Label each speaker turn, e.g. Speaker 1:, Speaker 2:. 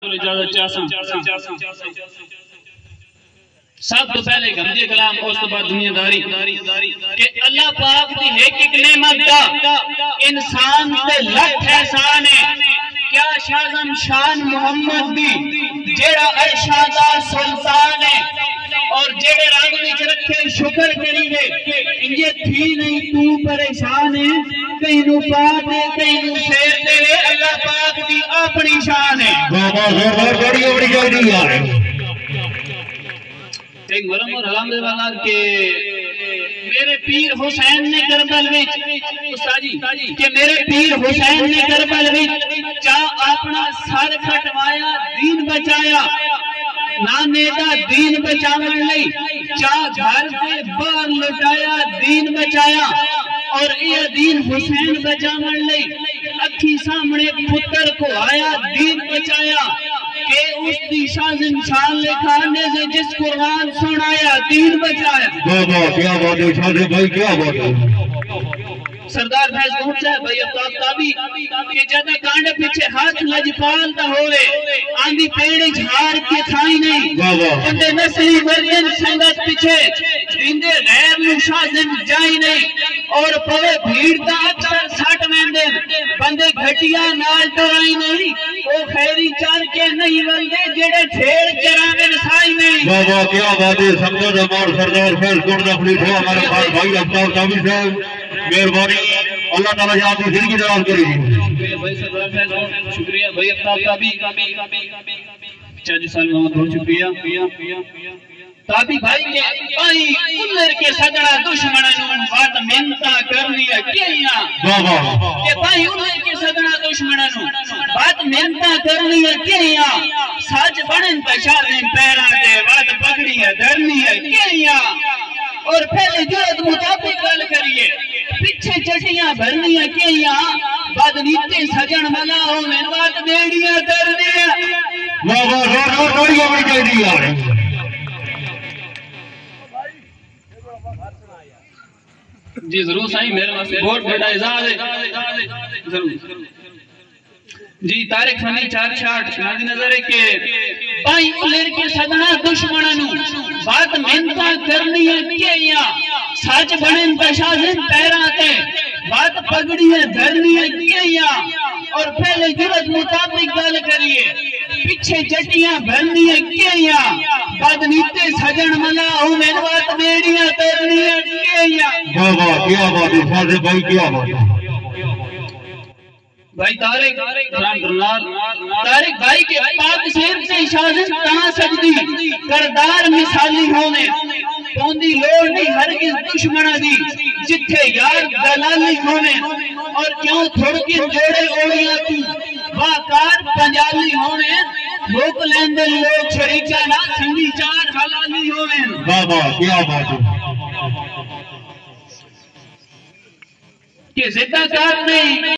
Speaker 1: سب تو پہلے گھمجے کلام اس تو بعد دنیا داری کہ اللہ پاک دی ایک نعمت دا انسان تے لکھ احسان ہے کیا شازم شان محمد دی جیڑا ارشادہ سلطان ہے اور جیڑے رنگ وچ رکھے شکر کریے یہ تھی نہیں تو پریشان ہے کہیں نو پاک ہے کہیں نو شیر دے اللہ پاک دی اپنی شان ہے بڑی جلدی آ رہے ایک مرم اور حلام دے والا کہ میرے پیر حسین نے کربل وچ کہ میرے پیر حسین نے کربل وچ چاہ اپنا سر کھٹوایا دین بچایا نانے دا دین بچاون لئی چاہ گھر سے باہر لٹایا دین بچایا اور یہ دین حسین بچاون لئی اکھی سامنے پتر کو آیا دین بچایا کہ اس دی شازم شان لکھانے سے جس قرآن سنایا دین بچایا کیا بات ہے شازم بھائی کیا بات ہے سردار فیض پہنچا ہے بھائی افتاب تابی کہ جدہ کانڈے پیچھے ہاتھ لجپال دا ہوئے آندھی پیڑے جھار کے کھائی نہیں بندے نسلی ورین سنگت پیچھے دیندے غیر نشازم جائی نہیں اور پوے بھیڑ دا اکثر ساٹھ مہندے بندے گھٹیا نال ڈرائی نہیں وہ خیری چار کے نہیں بندے جڑے ٹھیڑ جرامے نسائی نہیں بابا کیا بات ہے سمجھو جمار سردار فیض کردہ خلیف ہو ہمارے پاس بھائی افتاب تابی صاحب مہربانی اللہ تعالیٰ جہاں کی زندگی دراز کرے گی شکریہ بھائی افتاب تابی چاچی سال محمد بہت شکریہ تابی بھائی کے بھائی کلر کے صدرہ دشمنوں بات منتا کرنی ہے کیاں کہ بھائی کلر کے صدرہ دشمنوں بات منتا کرنی ہے کیاں ساج بڑن تشارن پیران دے بات پکڑی ہے دھرنی ہے کیاں اور پہلے جرد مطابق گل کریے پچھے چٹیاں بھرنی ہے کیاں بعد نیتے سجن ملا ہو میں بات بیڑیاں کرنی ہے روڑیاں بڑی کہہ دیا ہے جی ضرور سائیں میرے واسطے بہت بڑا اعزاز ہے ضرور جی تاریخ فنی چار شاٹ نادی نظر ہے کہ بھائی لڑ کے صدنا دشمنوں بات منتا کرنی ہے کیاں سچ بڑن تشازن پیراتے بات پگڑی ہے دھرنی ہے کیاں اور پہلے جرد مطابق گل کریے پیچھے چٹیاں بھرنی ہے کیاں بعد نیتے سجن ملا ہوں میں بات بیڑیاں ترنی ہے کیاں بابا کیا بات ہے فاضل بھائی کیا بات ہے بھائی طارق بھائی کے پاک شیر سے اشارت کہاں سجدی کردار مثالی ہونے پوندی لوڑ نہیں ہرگز دشمنہ دی جتھے یار دلالی ہونے اور کیوں تھوڑکی جوڑے اوڑیاں کی واقار پنجالی ہونے لوگ لیندے لوگ شریکہ نہ سنگی چار حلالی ہونے بابا کیا بات ہے کہ زدہ کار نہیں